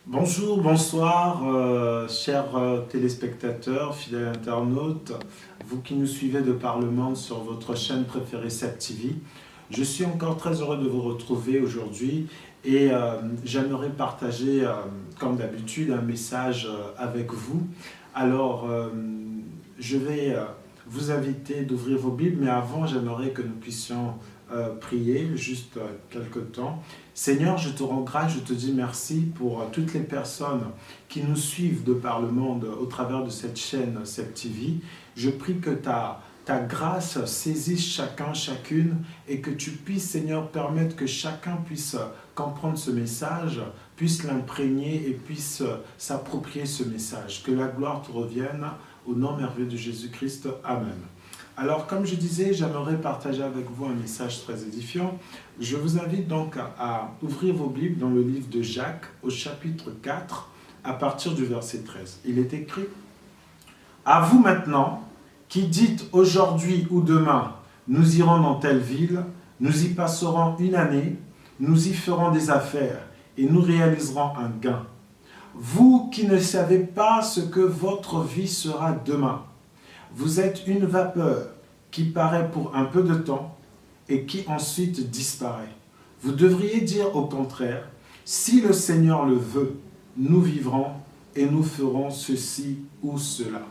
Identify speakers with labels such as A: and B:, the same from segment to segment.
A: Bonjour, bonsoir, chers téléspectateurs, fidèles internautes, vous qui nous suivez de par le monde sur votre chaîne préférée Seb TV. Je suis encore très heureux de vous retrouver aujourd'hui et j'aimerais partager, comme d'habitude, un message avec vous. Alors, je vais vous inviter d'ouvrir vos Bibles, mais avant, j'aimerais que nous puissions prier juste quelques temps. Seigneur, je te rends grâce, je te dis merci pour toutes les personnes qui nous suivent de par le monde au travers de cette chaîne Seb TV. Je prie que ta grâce saisisse chacun, chacune, et que tu puisses, Seigneur, permettre que chacun puisse comprendre ce message, puisse l'imprégner et puisse s'approprier ce message. Que la gloire te revienne au nom merveilleux de Jésus-Christ. Amen. Alors, comme je disais, j'aimerais partager avec vous un message très édifiant. Je vous invite donc à ouvrir vos Bibles dans le livre de Jacques, au chapitre 4, à partir du verset 13. Il est écrit « À vous maintenant, qui dites aujourd'hui ou demain, nous irons dans telle ville, nous y passerons une année, nous y ferons des affaires et nous réaliserons un gain. Vous qui ne savez pas ce que votre vie sera demain, vous êtes une vapeur qui paraît pour un peu de temps et qui ensuite disparaît. Vous devriez dire au contraire, si le Seigneur le veut, nous vivrons et nous ferons ceci ou cela.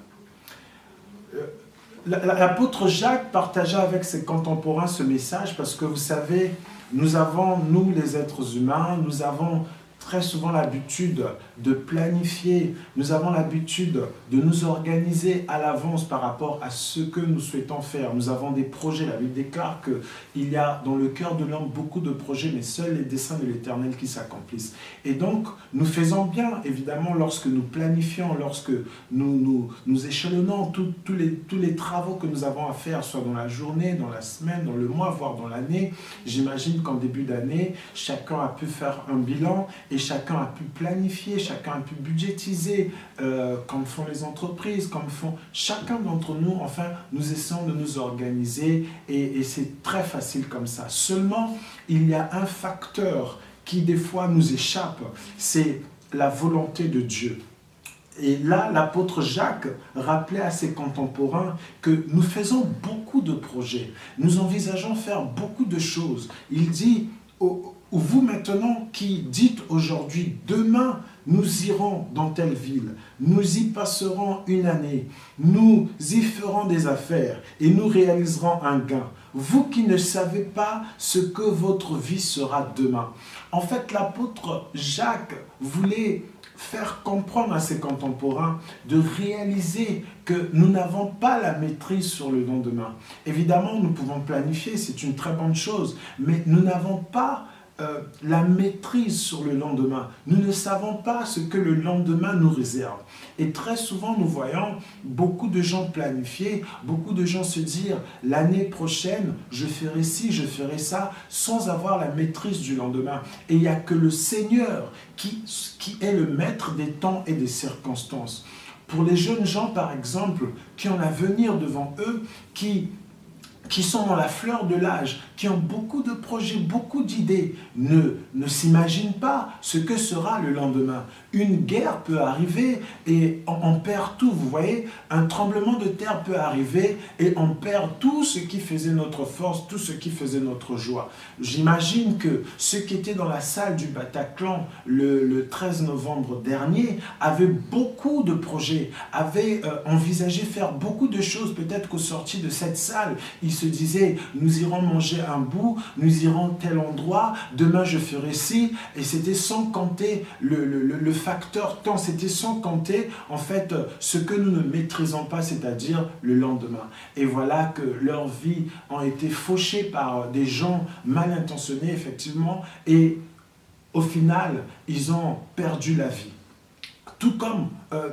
A: L'apôtre Jacques partagea avec ses contemporains ce message parce que vous savez, nous les êtres humains, nous avons très souvent l'habitude de planifier, nous avons l'habitude de nous organiser à l'avance par rapport à ce que nous souhaitons faire. Nous avons des projets, la Bible déclare qu'il y a dans le cœur de l'homme beaucoup de projets, mais seuls les desseins de l'Éternel qui s'accomplissent. Et donc, nous faisons bien, évidemment, lorsque nous planifions, lorsque nous échelonnons tous les travaux que nous avons à faire, soit dans la journée, dans la semaine, dans le mois, voire dans l'année. J'imagine qu'en début d'année, chacun a pu faire un bilan et chacun a pu planifier, chacun a pu budgétiser, comme font les entreprises, comme font chacun d'entre nous. Enfin, nous essayons de nous organiser et c'est très facile comme ça. Seulement, il y a un facteur qui des fois nous échappe, c'est la volonté de Dieu. Et là, l'apôtre Jacques rappelait à ses contemporains que nous faisons beaucoup de projets, nous envisageons faire beaucoup de choses. Il dit vous maintenant qui dites aujourd'hui, demain nous irons dans telle ville, nous y passerons une année, nous y ferons des affaires et nous réaliserons un gain. Vous qui ne savez pas ce que votre vie sera demain. En fait, l'apôtre Jacques voulait faire comprendre à ses contemporains de réaliser que nous n'avons pas la maîtrise sur le lendemain. Évidemment, nous pouvons planifier, c'est une très bonne chose, mais nous n'avons pas la maîtrise sur le lendemain. Nous ne savons pas ce que le lendemain nous réserve. Et très souvent, nous voyons beaucoup de gens planifier, beaucoup de gens se dire l'année prochaine, je ferai ci, je ferai ça, sans avoir la maîtrise du lendemain. Et il n'y a que le Seigneur qui est le maître des temps et des circonstances. Pour les jeunes gens, par exemple, qui ont l'avenir devant eux, qui sont dans la fleur de l'âge, qui ont beaucoup de projets, beaucoup d'idées, ne s'imaginent pas ce que sera le lendemain. Une guerre peut arriver et on perd tout, vous voyez. Un tremblement de terre peut arriver et on perd tout ce qui faisait notre force, tout ce qui faisait notre joie. J'imagine que ceux qui étaient dans la salle du Bataclan le 13 novembre dernier avaient beaucoup de projets, avaient envisagé faire beaucoup de choses. Peut-être qu'au sorti de cette salle, ils se disaient, nous irons manger un bout, nous irons tel endroit, demain je ferai ci, et c'était sans compter le facteur temps, c'était sans compter en fait ce que nous ne maîtrisons pas, c'est-à-dire le lendemain. Et voilà que leurs vies ont été fauchées par des gens mal intentionnés, effectivement, et au final, ils ont perdu la vie. Tout comme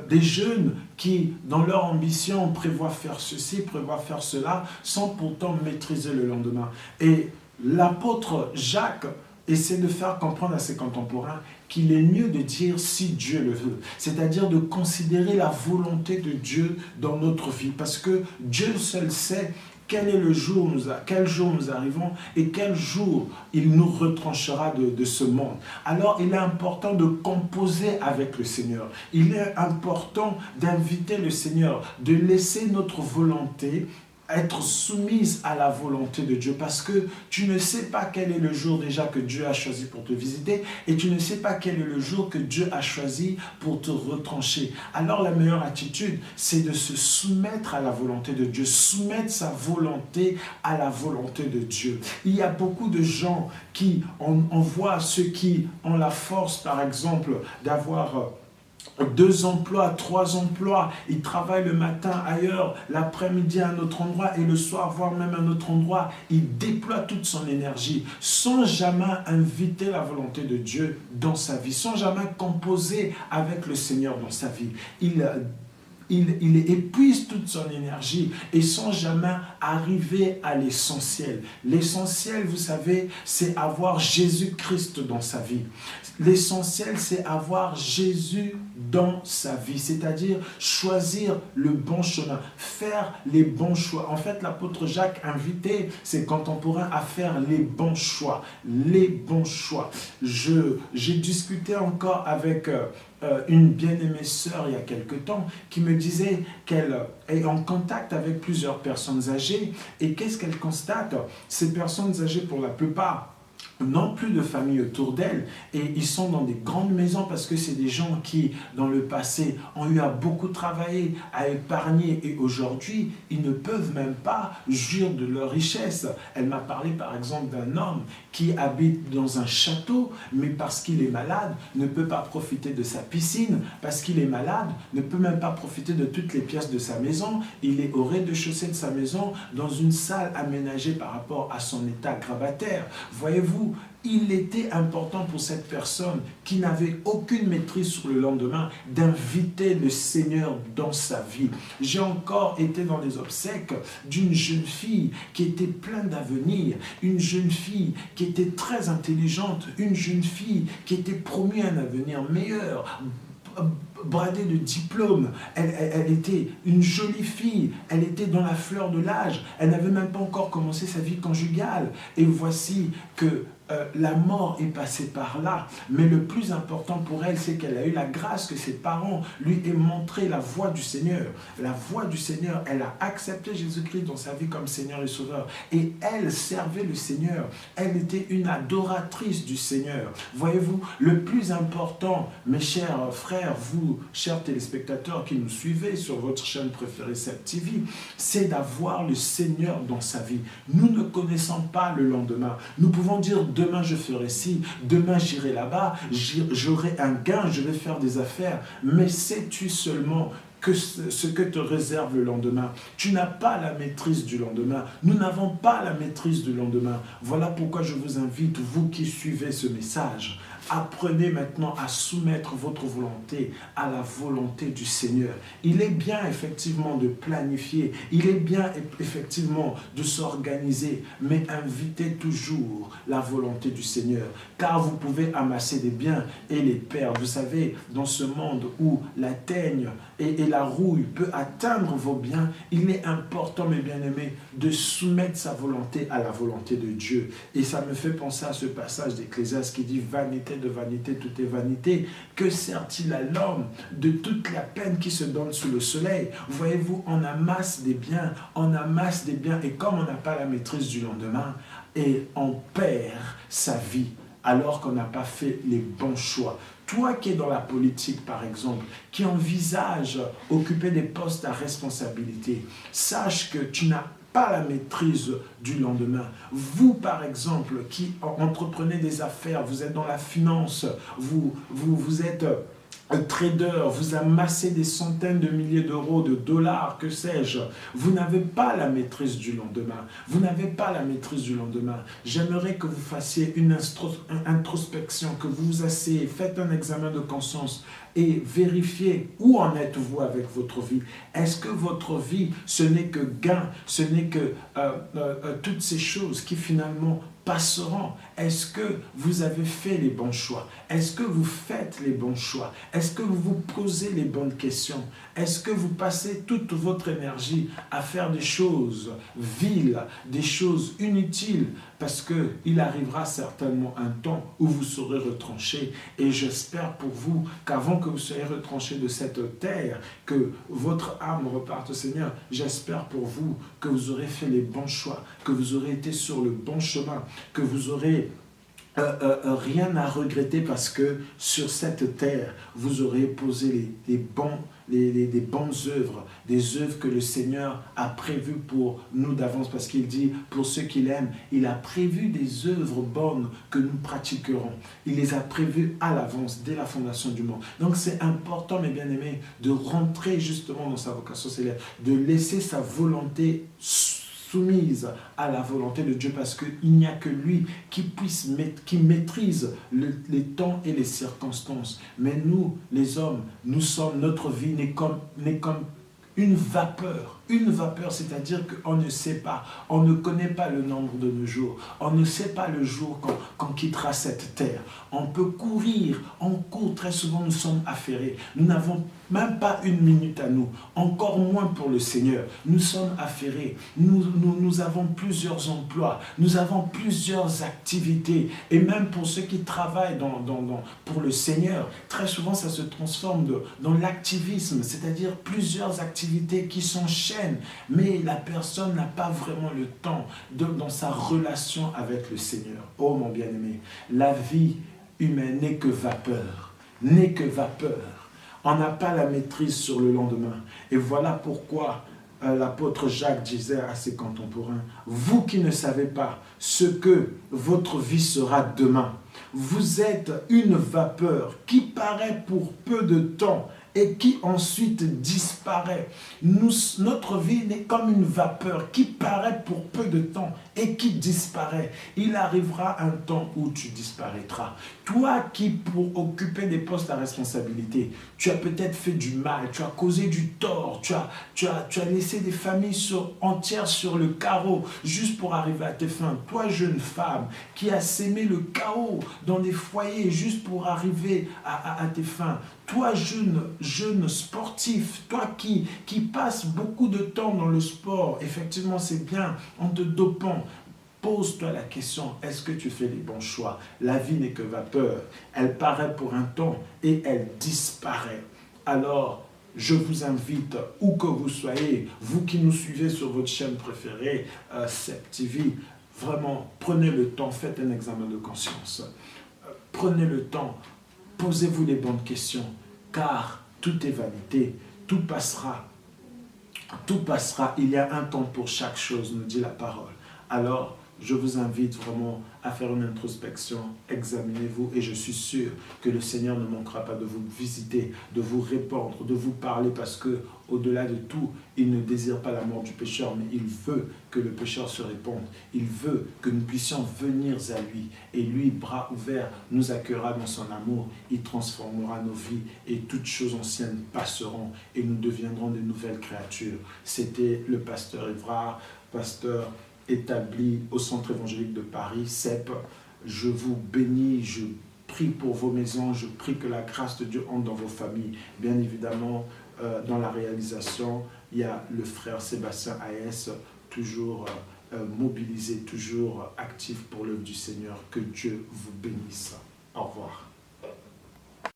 A: des jeunes qui, dans leur ambition, prévoient faire ceci, prévoient faire cela, sans pourtant maîtriser le lendemain. Et l'apôtre Jacques essaie de faire comprendre à ses contemporains qu'il est mieux de dire si Dieu le veut, c'est-à-dire de considérer la volonté de Dieu dans notre vie, parce que Dieu seul sait quel jour nous arrivons et quel jour il nous retranchera de ce monde. Alors il est important de composer avec le Seigneur. Il est important d'inviter le Seigneur, de laisser notre volonté être soumise à la volonté de Dieu, parce que tu ne sais pas quel est le jour déjà que Dieu a choisi pour te visiter et tu ne sais pas quel est le jour que Dieu a choisi pour te retrancher. Alors la meilleure attitude, c'est de se soumettre à la volonté de Dieu, soumettre sa volonté à la volonté de Dieu. Il y a beaucoup de gens qui, on voit ceux qui ont la force, par exemple, d'avoir 2 emplois, 3 emplois, il travaille le matin ailleurs, l'après-midi à un autre endroit et le soir, voire même à un autre endroit. Il déploie toute son énergie sans jamais inviter la volonté de Dieu dans sa vie, sans jamais composer avec le Seigneur dans sa vie. Il épuise toute son énergie et sans jamais arriver à l'essentiel. L'essentiel, vous savez, c'est avoir Jésus-Christ dans sa vie. L'essentiel, c'est avoir Jésus dans sa vie, c'est-à-dire choisir le bon chemin, faire les bons choix. En fait, l'apôtre Jacques invitait ses contemporains à faire les bons choix. Les bons choix. J'ai discuté encore avec une bien-aimée sœur il y a quelque temps qui me disait qu'elle est en contact avec plusieurs personnes âgées et qu'est-ce qu'elle constate? Ces personnes âgées, pour la plupart, n'ont plus de famille autour d'elles et ils sont dans des grandes maisons parce que c'est des gens qui, dans le passé, ont eu à beaucoup travailler, à épargner et aujourd'hui, ils ne peuvent même pas jouir de leur richesse. Elle m'a parlé par exemple d'un homme qui habite dans un château, mais parce qu'il est malade, ne peut pas profiter de sa piscine, parce qu'il est malade, ne peut même pas profiter de toutes les pièces de sa maison. Il est au rez-de-chaussée de sa maison, dans une salle aménagée par rapport à son état grabataire. Voyez-vous, il était important pour cette personne qui n'avait aucune maîtrise sur le lendemain d'inviter le Seigneur dans sa vie. J'ai encore été dans les obsèques d'une jeune fille qui était pleine d'avenir, une jeune fille qui était très intelligente, une jeune fille qui était promise à un avenir meilleur, bradée de diplômes, elle était une jolie fille, elle était dans la fleur de l'âge, elle n'avait même pas encore commencé sa vie conjugale. Et voici que la mort est passée par là, mais le plus important pour elle, c'est qu'elle a eu la grâce que ses parents lui aient montré la voie du Seigneur. La voie du Seigneur, elle a accepté Jésus-Christ dans sa vie comme Seigneur et Sauveur. Et elle servait le Seigneur. Elle était une adoratrice du Seigneur. Voyez-vous, le plus important, mes chers frères, vous, chers téléspectateurs qui nous suivez sur votre chaîne préférée, Seb TV, c'est d'avoir le Seigneur dans sa vie. Nous ne connaissons pas le lendemain. Nous pouvons dire demain je ferai ci, demain j'irai là-bas, j'aurai un gain, je vais faire des affaires. Mais sais-tu seulement que ce que te réserve le lendemain? Tu n'as pas la maîtrise du lendemain. Nous n'avons pas la maîtrise du lendemain. Voilà pourquoi je vous invite, vous qui suivez ce message, apprenez maintenant à soumettre votre volonté à la volonté du Seigneur. Il est bien effectivement de planifier, il est bien effectivement de s'organiser, mais invitez toujours la volonté du Seigneur, car vous pouvez amasser des biens et les perdre. Vous savez, dans ce monde où la teigne et la rouille peut atteindre vos biens, il est important, mes bien-aimés, de soumettre sa volonté à la volonté de Dieu. Et ça me fait penser à ce passage d'Ecclésiaste qui dit « Vanité de vanité, tout est vanité. Que sert-il à l'homme de toute la peine qui se donne sous le soleil ?» Voyez-vous, on amasse des biens, et comme on n'a pas la maîtrise du lendemain, et on perd sa vie alors qu'on n'a pas fait les bons choix. Toi qui es dans la politique, par exemple, qui envisage occuper des postes à responsabilité, sache que tu n'as pas la maîtrise du lendemain. Vous, par exemple, qui entreprenez des affaires, vous êtes dans la finance, vous êtes trader, vous amassez des centaines de milliers d'euros, de dollars, que sais-je, vous n'avez pas la maîtrise du lendemain. Vous n'avez pas la maîtrise du lendemain. J'aimerais que vous fassiez une introspection, que vous vous asseyez, faites un examen de conscience et vérifiez où en êtes-vous avec votre vie. Est-ce que votre vie, ce n'est que gain, ce n'est que toutes ces choses qui finalement passeront. Est-ce que vous avez fait les bons choix? Est-ce que vous faites les bons choix? Est-ce que vous vous posez les bonnes questions? Est-ce que vous passez toute votre énergie à faire des choses viles, des choses inutiles? Parce qu'il arrivera certainement un temps où vous serez retranchés. Et j'espère pour vous qu'avant que vous soyez retranchés de cette terre, que votre âme reparte au Seigneur, j'espère pour vous que vous aurez fait les bons choix, que vous aurez été sur le bon chemin, que vous aurez rien à regretter parce que sur cette terre, vous aurez posé les bonnes œuvres, des œuvres que le Seigneur a prévues pour nous d'avance, parce qu'il dit, pour ceux qu'il aime, il a prévu des œuvres bonnes que nous pratiquerons. Il les a prévues à l'avance, dès la fondation du monde. Donc c'est important, mes bien-aimés, de rentrer justement dans sa vocation céleste, de laisser sa volonté soumise à la volonté de Dieu, parce qu'il n'y a que lui qui maîtrise les temps et les circonstances. Mais nous, les hommes, notre vie n'est comme une vapeur. Une vapeur, c'est-à-dire qu'on ne sait pas, on ne connaît pas le nombre de nos jours, on ne sait pas le jour qu'on quittera cette terre. On peut courir, on court, très souvent nous sommes affairés. Nous n'avons même pas une minute à nous, encore moins pour le Seigneur. Nous sommes affairés, nous avons plusieurs emplois, nous avons plusieurs activités, et même pour ceux qui travaillent pour le Seigneur, très souvent ça se transforme dans l'activisme, c'est-à-dire plusieurs activités qui s'enchaînent, mais la personne n'a pas vraiment le temps dans sa relation avec le Seigneur. Oh mon bien-aimé, la vie humaine n'est que vapeur, n'est que vapeur. On n'a pas la maîtrise sur le lendemain. Et voilà pourquoi l'apôtre Jacques disait à ses contemporains, vous qui ne savez pas ce que votre vie sera demain, vous êtes une vapeur qui paraît pour peu de temps et qui ensuite disparaît. Notre vie n'est comme une vapeur qui paraît pour peu de temps et qui disparaît. Il arrivera un temps où tu disparaîtras. Toi qui, pour occuper des postes à responsabilité, tu as peut-être fait du mal, tu as causé du tort, tu as laissé des familles entières sur le carreau juste pour arriver à tes fins. Toi, jeune femme, qui a sémé le chaos dans des foyers juste pour arriver à tes fins. Toi, jeune sportif, toi qui passe beaucoup de temps dans le sport, effectivement c'est bien, en te dopant, pose-toi la question, est-ce que tu fais les bons choix? La vie n'est que vapeur, elle paraît pour un temps et elle disparaît. Alors, je vous invite, où que vous soyez, vous qui nous suivez sur votre chaîne préférée, SEPTV, vraiment, prenez le temps, faites un examen de conscience. Prenez le temps, posez-vous les bonnes questions, car tout est vanité, tout passera. Tout passera, il y a un temps pour chaque chose, nous dit la parole. Alors, je vous invite vraiment à faire une introspection, examinez-vous, et je suis sûr que le Seigneur ne manquera pas de vous visiter, de vous répondre, de vous parler, parce que au-delà de tout, il ne désire pas la mort du pécheur, mais il veut que le pécheur se réponde. Il veut que nous puissions venir à lui, et lui, bras ouverts, nous accueillera dans son amour. Il transformera nos vies, et toutes choses anciennes passeront, et nous deviendrons de nouvelles créatures. C'était le pasteur Évrard, pasteur établi au Centre évangélique de Paris, CEP. Je vous bénis, je prie pour vos maisons, je prie que la grâce de Dieu entre dans vos familles. Bien évidemment, dans la réalisation, il y a le frère Sébastien A.S., toujours mobilisé, toujours actif pour l'œuvre du Seigneur. Que Dieu vous bénisse. Au revoir.